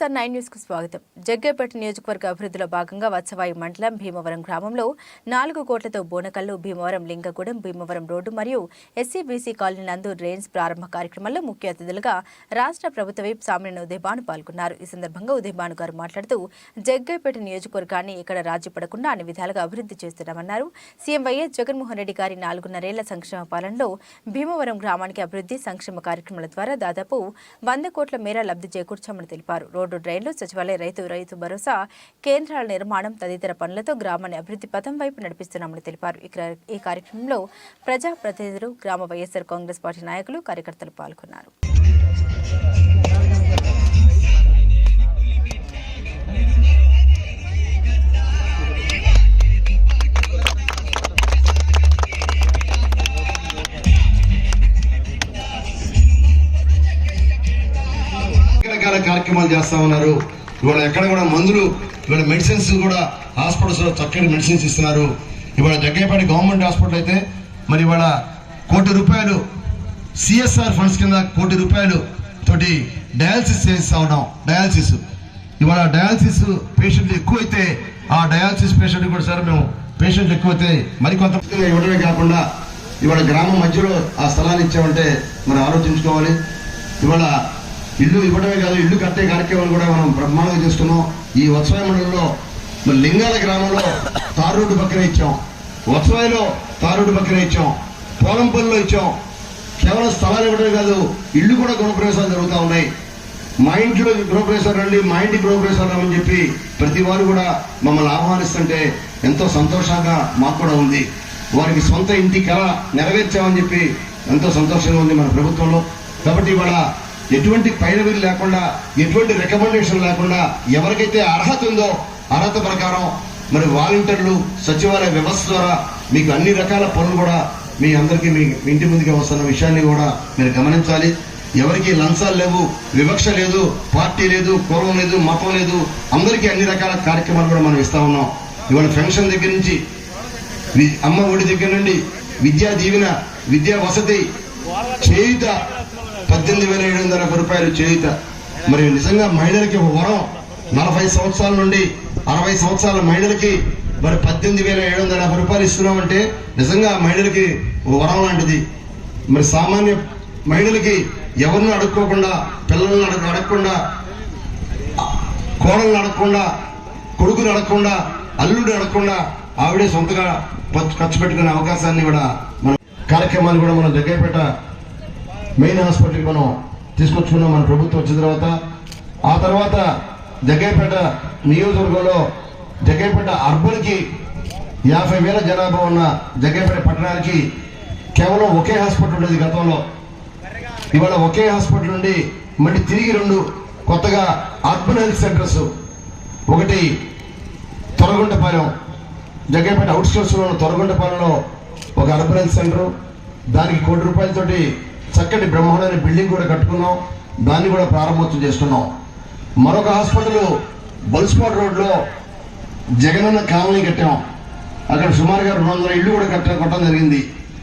YSR 9 news కు స్వాగతం. జగ్గేపేట నియోజకవర్గ అభివృద్ధిలో భాగంగా వత్సవాయి మండలం భీమవరం గ్రామంలో 4 కోట్లతో బోనకల్లు, భీమవరం లింగగూడెం, భీమవరం రోడ్డు మరియు ఎస్సీబీసీ కాలనీ నందు డ్రైన్స్ ప్రారంభ కార్యక్రమంలో ముఖ్య అతిథులుగా రాష్ట్ర ప్రభుత్వ విప్ సామినేని ఉదయభాను పాల్గొన్నారు. ఈ సందర్భంగా ఉదయభాను గారు మాట్లాడుతూ జగ్గేపేట నియోజకవర్గాన్ని ఇక్కడ రాజీ పడకుండా అన్ని విధాలుగా అభివృద్ధి చేస్తున్నామన్నారు. సీఎం వైఎస్ జగన్మోహన్ రెడ్డి గారి 4.5 సంక్షేమ పాలనలో భీమవరం గ్రామానికి అభివృద్ధి సంక్షేమ కార్యక్రమాల ద్వారా దాదాపు 100 కోట్ల మేర లబ్ధి చేకూర్చామని తెలిపారు. రోడ్డు, డ్రైన్లు, సచివాలయ, రైతు భరోసా కేంద్రాల నిర్మాణం తదితర పనులతో గ్రామాన్ని అభివృద్ధి పథం వైపు నడిపిస్తున్నామని తెలిపారు. ఈ కార్యక్రమంలో ప్రజాప్రతినిధులు, గ్రామ వైఎస్ఆర్ కాంగ్రెస్ పార్టీ నాయకులు, కార్యకర్తలు పాల్గొన్నారు. కార్యక్రమాలు చేస్తా ఉన్నారు. ఇవాళ ఎక్కడ కూడా మందులు, ఇవాళ మెడిసిన్స్ కూడా హాస్పిటల్స్ లో చక్కటి మెడిసిన్స్ ఇస్తున్నారు. ఇవాళ జగ్గేపేట గవర్నమెంట్ హాస్పిటల్ అయితే మరి ఇవాళ ₹1 కోటి సిఎస్ఆర్ ఫండ్స్ కింద ₹1 కోటి తోటి డయాలసిస్ చేస్తా ఉన్నాం. ఇవాళ డయాలసిస్ పేషెంట్లు ఎక్కువైతే ఆ డయాలసిస్ పేషెంట్ కూడా సార్ మేము పేషెంట్లు ఎక్కువైతే మరికొంత ఇవ్వడమే కాకుండా ఇవాళ గ్రామం మధ్యలో ఆ స్థలాన్ని ఇచ్చామంటే మరి ఆలోచించుకోవాలి. ఇవాళ ఇల్లు ఇవ్వడమే కాదు, ఇల్లు కట్టే కార్యక్రమాలు కూడా మనం బ్రహ్మాండంగా చేస్తున్నాం. ఈ వత్సవాయి మండలంలో లింగాల గ్రామంలో తారు రోడ్డు పక్కనే ఇచ్చాం, వత్సవాయిలో తారు రోడ్డు పక్కనే ఇచ్చాం, పోలంపల్లిలో ఇచ్చాం. కేవలం స్థలాలు ఇవ్వడమే కాదు, ఇల్లు కూడా గృహప్రవేశాలు జరుగుతూ ఉన్నాయి. మా ఇంట్లో గృహప్రవేశాలు రండి, మా ఇంటి గృహప్రవేశాలు రామని చెప్పి ప్రతి వారు కూడా మమ్మల్ని ఆహ్వానిస్తుంటే ఎంతో సంతోషంగా మాకు కూడా ఉంది. వారికి సొంత ఇంటి కళ నెరవేర్చామని చెప్పి ఎంతో సంతోషంగా ఉంది మన ప్రభుత్వంలో. కాబట్టి ఇవాళ ఎటువంటి పైరవీలు లేకుండా, ఎటువంటి రికమెండేషన్ లేకుండా ఎవరికైతే అర్హత ఉందో అర్హత ప్రకారం మరి వాలంటీర్లు, సచివాలయ వ్యవస్థ ద్వారా మీకు అన్ని రకాల పనులు కూడా మీ అందరికీ మీ ఇంటి ముందుకే వస్తున్న విషయాన్ని కూడా మీరు గమనించాలి. ఎవరికి లంచాలు లేవు, వివక్ష లేదు, పార్టీ లేదు, కులం లేదు, మతం లేదు, అందరికీ అన్ని రకాల కార్యక్రమాలు కూడా మనం ఇస్తా ఉన్నాం. ఇవాళ పెన్షన్ దగ్గర నుంచి, అమ్మ ఒడి దగ్గర నుండి, విద్యా దీవెన, విద్యా వసతి, చేయుత, ₹18,700 చేయుత. మరి నిజంగా మహిళలకి ఒక వరం. 40 సంవత్సరాల నుండి 60 సంవత్సరాల మహిళలకి మరి ₹18,750 ఇస్తున్నామంటే నిజంగా మహిళలకి వరం లాంటిది. మరి సామాన్య మహిళలకి ఎవరిని అడుక్కోకుండా, పిల్లల్ని అడగకుండా, కోడల్ని అడగకుండా, కొడుకుని అడగకుండా, అల్లుడిని అడగకుండా ఆవిడే సొంతగా ఖర్చు పెట్టుకునే అవకాశాన్ని కూడా మన కార్యక్రమాలు కూడా మనం జగ్గేపేట మెయిన్ హాస్పిటల్కి మనం తీసుకొచ్చుకున్నాం మన ప్రభుత్వం వచ్చిన తర్వాత. ఆ తర్వాత జగ్గేపేట నియోజకవర్గంలో జగ్గేపేట అర్బన్కి 50,000 జనాభా ఉన్న జగ్గేపేట పట్టణానికి కేవలం ఒకే హాస్పిటల్ ఉండేది గతంలో. ఇవాళ ఒకే హాస్పిటల్ నుండి మళ్ళీ తిరిగి 2 కొత్తగా అర్బన్ హెల్త్ సెంటర్స్, ఒకటి తొరగొండపాలెం, జగ్గేపేట అవుట్స్కర్ట్స్లో ఉన్న తొరగొండపాలెంలో ఒక అర్బన్ హెల్త్ సెంటర్, దానికి ₹1 కోటి చక్కటి బ్రహ్మాండమైన బిల్డింగ్ కూడా కట్టుకున్నాం. దాన్ని కూడా ప్రారంభోత్సవం చేస్తున్నాం. మరొక హాస్పిటల్ బల్స్పాట్ రోడ్లో జగనన్న కాలనీ కట్టాం. అక్కడ సుమారుగా 200 ఇళ్ళు కూడా కట్టడం జరిగింది.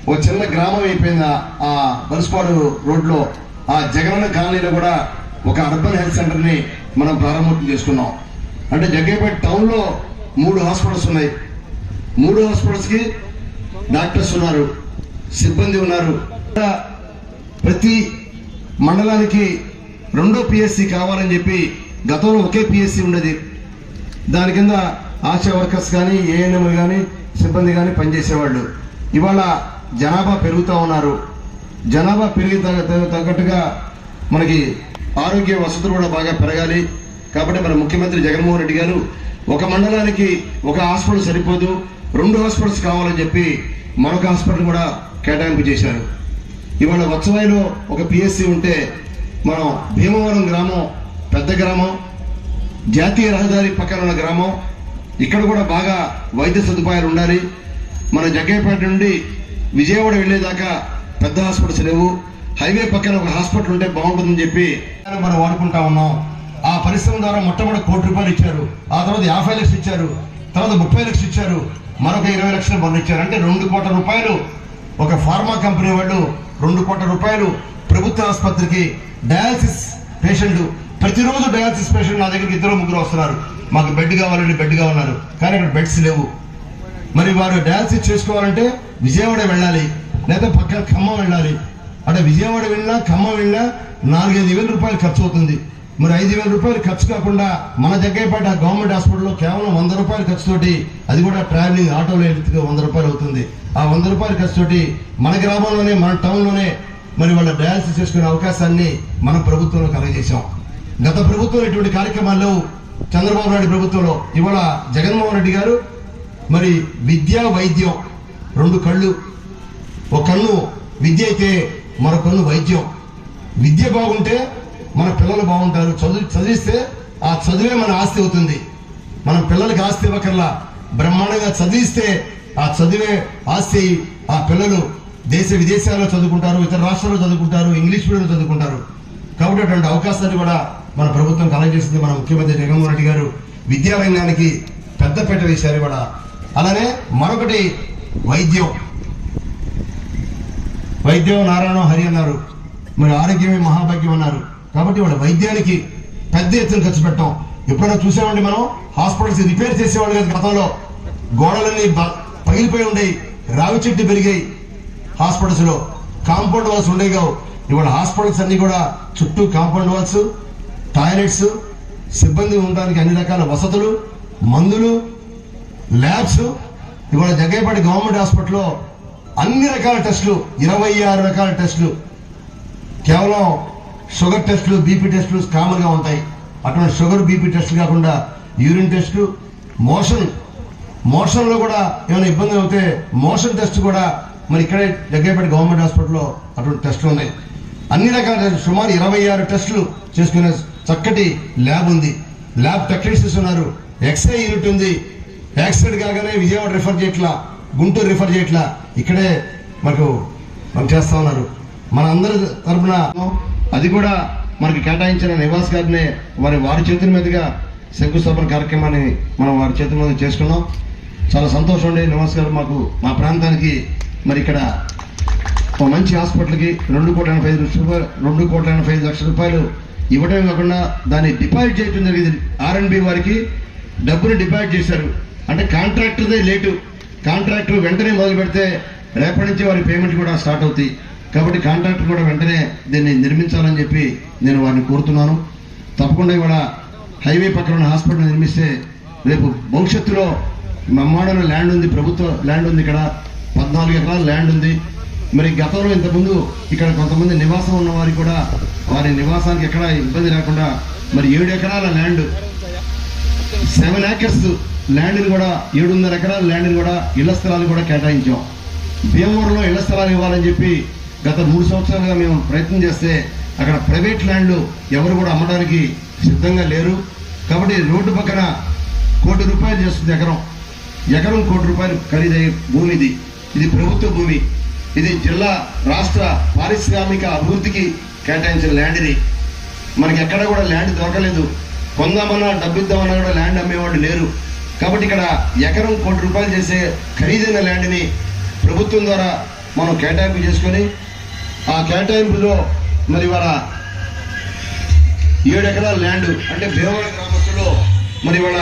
ఒక చిన్న గ్రామం అయిపోయింది ఆ బల్స్పాట్ రోడ్లో. ఆ జగనన్న కాలనీలో కూడా ఒక అర్బన్ హెల్త్ సెంటర్ని మనం ప్రారంభోత్సవం చేసుకున్నాం. అంటే జగ్గేపేట టౌన్లో 3 హాస్పిటల్స్ ఉన్నాయి. 3 హాస్పిటల్స్కి డాక్టర్స్ ఉన్నారు, సిబ్బంది ఉన్నారు. ప్రతి మండలానికి 2వ పిఎస్సి కావాలని చెప్పి గతంలో ఒకే పిఎస్సి ఉండేది. దాని కింద ఆశా వర్కర్స్ కానీ, ఏఎన్ఎం కానీ, సిబ్బంది కానీ పనిచేసేవాళ్ళు. ఇవాళ జనాభా పెరుగుతూ ఉన్నారు. జనాభా పెరిగిన తగ్గట్టుగా మనకి ఆరోగ్య వసతులు కూడా బాగా పెరగాలి. కాబట్టి మన ముఖ్యమంత్రి జగన్మోహన్ రెడ్డి గారు ఒక మండలానికి ఒక హాస్పిటల్ సరిపోదు, 2 హాస్పిటల్స్ కావాలని చెప్పి మరొక హాస్పిటల్ కూడా కేటాయింపు చేశారు. ఇవాళ వత్సవాయిలో ఒక పిఎస్సి ఉంటే మనం భీమవరం గ్రామం పెద్ద గ్రామం, జాతీయ రహదారి పక్కన ఉన్న గ్రామం, ఇక్కడ కూడా బాగా వైద్య సదుపాయాలు ఉండాలి. మన జగ్గేపేట నుండి విజయవాడ వెళ్లేదాకా పెద్ద హాస్పిటల్స్ లేవు. హైవే పక్కన ఒక హాస్పిటల్ ఉంటే బాగుంటుందని చెప్పి మనం వాడుకుంటా ఉన్నాం. ఆ పరిశ్రమ ద్వారా మొట్టమొదటి ₹1 కోటి ఇచ్చారు, ఆ తర్వాత 50 లక్షలు ఇచ్చారు, తర్వాత 30 లక్షలు ఇచ్చారు, మరొక 20 లక్షలు పన్ను ఇచ్చారు. అంటే ₹2 కోట్ల ఒక ఫార్మా కంపెనీ వాళ్ళు ₹2 కోట్ల ప్రభుత్వ ఆసుపత్రికి డయాలసిస్ పేషెంట్ ప్రతిరోజు డయాలసిస్ పేషెంట్ నా దగ్గరికి 2-3 వస్తున్నారు, మాకు బెడ్ కావాలండి, బెడ్ కావాలన్నారు. కానీ అక్కడ బెడ్స్ లేవు. మరి వారు డయాలసిస్ చేసుకోవాలంటే విజయవాడ వెళ్ళాలి, లేదా పక్కన ఖమ్మం వెళ్ళాలి. అంటే విజయవాడ వెళ్ళినా ఖమ్మం వెళ్ళినా 4-5 వేల రూపాయలు ఖర్చు అవుతుంది. మరి 5,000 రూపాయలు ఖర్చు కాకుండా మన జగ్గయ్యపేట గవర్నమెంట్ హాస్పిటల్లో కేవలం 100 రూపాయల ఖర్చుతోటి, అది కూడా ట్రావెలింగ్ ఆటోలో వెళ్తే 100 రూపాయలు అవుతుంది. ఆ 100 రూపాయల ఖర్చుతోటి మన గ్రామంలోనే, మన టౌన్లోనే మరి వాళ్ళ డయాలసిస్ చేసుకునే అవకాశాన్ని మన ప్రభుత్వంలో కలగజేశాం. గత ప్రభుత్వం ఇటువంటి కార్యక్రమాల్లో, చంద్రబాబు నాయుడు ప్రభుత్వంలో, ఇవాళ జగన్మోహన్ రెడ్డి గారు మరి విద్య వైద్యం 2 కళ్ళు, ఒక కన్ను విద్య అయితే మరో కన్ను వైద్యం. విద్య బాగుంటే మన పిల్లలు బాగుంటారు. చదివిస్తే ఆ చదువే మన ఆస్తి అవుతుంది. మనం పిల్లలకి ఆస్తి ఇవ్వకల్లా, బ్రహ్మాండంగా చదివిస్తే ఆ చదివే ఆస్తి. ఆ పిల్లలు దేశ విదేశాల్లో చదువుకుంటారు, ఇతర రాష్ట్రాల్లో చదువుకుంటారు, ఇంగ్లీష్ మీడియంలో చదువుకుంటారు. కాబట్టి అటువంటి అవకాశాన్ని కూడా మన ప్రభుత్వం కలగజేసింది. మన ముఖ్యమంత్రి జగన్మోహన్ రెడ్డి గారు విద్యారంగానికి పెద్దపీట వేశారు కూడా. అలానే మరొకటి వైద్యం నారాయణ హరి అన్నారు, మరి ఆరోగ్యమే మహాభాగ్యం అన్నారు. కాబట్టి వాళ్ళ వైద్యానికి పెద్ద ఎత్తున ఖర్చు పెట్టాం. ఎప్పుడైనా చూసామండి మనం, హాస్పిటల్స్ రిపేర్ చేసేవాళ్ళు కదా గతంలో, గోడలన్నీ పగిలిపోయి ఉండేవి, రావి చెట్టు పెరిగాయి హాస్పిటల్స్ లో, కాంపౌండ్ వాల్స్ ఉండేవి కావు. ఇవాళ హాస్పిటల్స్ అన్ని కూడా చుట్టూ కాంపౌండ్ వాల్స్, టాయిలెట్స్, సిబ్బంది ఉండడానికి అన్ని రకాల వసతులు, మందులు, ల్యాబ్స్. ఇవాళ జగ్గయ్యపేట గవర్నమెంట్ హాస్పిటల్లో అన్ని రకాల టెస్టులు, 26 రకాల టెస్టులు. కేవలం షుగర్ టెస్టులు, బీపీ టెస్టులు కామన్ గా ఉంటాయి. అటువంటి షుగర్, బీపీ టెస్టులు కాకుండా యూరిన్ టెస్టులు, మోషన్ లో కూడా ఏమైనా ఇబ్బంది అవుతే మోషన్ టెస్ట్ కూడా మరి ఇక్కడే జగ్గయ్యపేట గవర్నమెంట్ హాస్పిటల్లో అటువంటి టెస్టులు ఉన్నాయి. అన్ని రకాల సుమారు 26 టెస్టులు చేసుకునే చక్కటి ల్యాబ్ ఉంది. ల్యాబ్ టెక్నీషియన్స్ ఉన్నారు, ఎక్స్రే యూనిట్ ఉంది. యాక్సిడెంట్ కాగానే విజయవాడ రిఫర్ చేయట్లా, గుంటూరు రిఫర్ చేయట్లా, ఇక్కడే మనకు చేస్తా ఉన్నారు. మన అందరి తరఫున అది కూడా మనకి కేటాయించిన నివాస్ గారిని వారి చేతుల మీదుగా శంకుస్థాపన కార్యక్రమాన్ని మనం వారి చేతుల మీద చేసుకున్నాం. చాలా సంతోషం అండి. నివాస్ గారు మాకు మా ప్రాంతానికి మరి ఇక్కడ ఒక మంచి హాస్పిటల్కి 2,85 లక్షల రూపాయలు ఇవ్వడమే కాకుండా దాన్ని డిపాజిట్ చేయడం జరిగింది. R&B వారికి డబ్బుని డిపాజిట్ చేశారు. అంటే కాంట్రాక్టర్దే లేటు, కాంట్రాక్టర్ వెంటనే మొదలు పెడితే రేపటి నుంచి వారి పేమెంట్ కూడా స్టార్ట్ అవుతాయి. కాబట్టి కాంట్రాక్టర్ కూడా వెంటనే దీన్ని నిర్మించాలని చెప్పి నేను వారిని కోరుతున్నాను. తప్పకుండా ఇవాళ హైవే పక్కన ఉన్న హాస్పిటల్ నిర్మిస్తే రేపు భవిష్యత్తులో బ్రహ్మాండమైన ల్యాండ్ ఉంది, ప్రభుత్వ ల్యాండ్ ఉంది. ఇక్కడ 14 ఎకరాల ల్యాండ్ ఉంది. మరి గతంలో ఇంతకుముందు ఇక్కడ కొంతమంది నివాసం ఉన్న వారికి కూడా వారి నివాసానికి ఎక్కడ ఇబ్బంది లేకుండా మరి 7 ఎకరాల ల్యాండ్, 7 ఏకర్స్ ల్యాండ్ని కూడా 7.5 ఎకరాల ల్యాండ్ని కూడా ఇళ్ల స్థలాలు కూడా కేటాయించాం. భీమవరంలో ఇళ్ల స్థలాలు ఇవ్వాలని చెప్పి గత 3 సంవత్సరాలుగా మేము ప్రయత్నం చేస్తే అక్కడ ప్రైవేట్ ల్యాండ్లు ఎవరు కూడా అమ్మడానికి సిద్ధంగా లేరు. కాబట్టి రోడ్డు పక్కన ₹1 కోటి చేస్తుంది ఎకరం ₹1 కోటి ఖరీదయ్యే భూమి ఇది ప్రభుత్వ భూమి. ఇది జిల్లా రాష్ట్ర పారిశ్రామిక అభివృద్ధికి కేటాయించిన ల్యాండ్. ఇది మనకి ఎక్కడ కూడా ల్యాండ్ దొరకలేదు. కొందామన్నా డబ్బిద్దామన్నా కూడా ల్యాండ్ అమ్మేవాళ్ళు లేరు. కాబట్టి ఇక్కడ ₹1 కోటి చేసే ఖరీదైన ల్యాండ్ని ప్రభుత్వం ద్వారా మనం కేటాయింపు చేసుకొని ఆ కేటాయింపులో మరి వాళ్ళ 7 ఎకరాల ల్యాండ్ అంటే భీమవరం గ్రామస్తులో మరి వాళ్ళ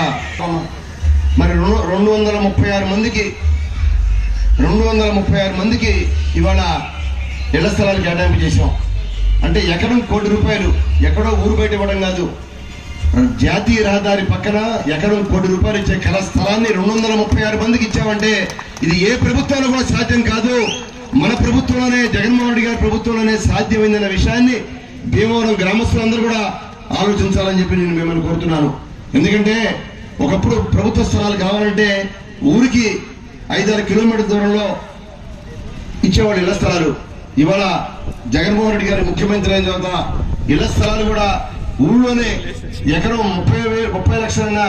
మరి 236 మందికి ఇవాళ ఇళ్ల స్థలాలు కేటాయింపు చేసాం. అంటే ₹1 కోటి ఎక్కడో ఊరు బయట ఇవ్వడం కాదు, జాతీయ రహదారి పక్కన ₹1 కోటి ఇచ్చే కళ స్థలాన్ని 236 మందికి ఇచ్చామంటే ఇది ఏ ప్రభుత్వంలో కూడా సాధ్యం కాదు. మన ప్రభుత్వంలోనే, జగన్మోహన్ రెడ్డి గారి ప్రభుత్వంలోనే సాధ్యమైందన్న విషయాన్ని భీమవరం గ్రామస్తులందరూ కూడా ఆలోచించాలని చెప్పి నేను మిమ్మల్ని కోరుతున్నాను. ఎందుకంటే ఒకప్పుడు ప్రభుత్వ స్థలాలు కావాలంటే ఊరికి 5-6 కిలోమీటర్ల దూరంలో ఇచ్చేవాళ్ళు ఇళ్ల స్థలాలు. ఇవాళ జగన్మోహన్ రెడ్డి గారి ముఖ్యమంత్రి అయిన తర్వాత ఇళ్ల స్థలాలు కూడా ఊళ్ళోనే ఎకరం 30 లక్షలైనా,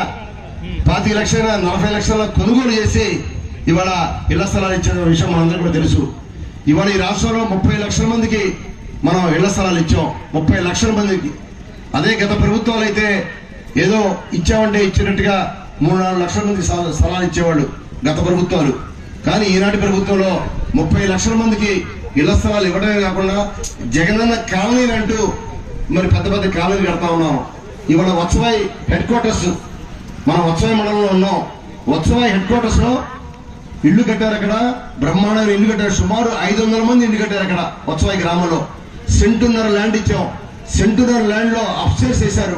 25 లక్షలైనా, 40 లక్షల కొనుగోలు చేసి ఇవాళ ఇళ్ల స్థలాలు ఇచ్చిన విషయం మనందరికీ కూడా తెలుసు. ఇవాళ ఈ రాష్ట్రంలో 30 లక్షల మందికి మనం ఇళ్ల స్థలాలు ఇచ్చాం, 30 లక్షల మందికి. అదే గత ప్రభుత్వాలు అయితే ఏదో ఇచ్చామంటే ఇచ్చినట్టుగా 3-4 లక్షల మందికి స్థలాలు ఇచ్చేవాళ్ళు గత ప్రభుత్వాలు. కానీ ఈనాటి ప్రభుత్వంలో 30 లక్షల మందికి ఇళ్ల స్థలాలు ఇవ్వడమే కాకుండా జగనన్న కాలనీలు అంటూ మరి పెద్ద కాలనీలు కడతా ఉన్నాం. ఇవాళ వత్సవాయి హెడ్ క్వార్టర్స్, మనం వత్సవాయి మండలంలో ఉన్నాం. వత్సవాయి హెడ్ క్వార్టర్స్ లో ఇల్లు కట్టారు. అక్కడ బ్రహ్మాండమైన ఇల్లు కట్టారు. సుమారు 500 మంది ఇల్లు కట్టారు అక్కడ వత్సవాయి గ్రామంలో. సెంటున్నర ల్యాండ్ ఇచ్చాం. సెంటున్నర ల్యాండ్ లో అప్స్టైర్స్ వేశారు.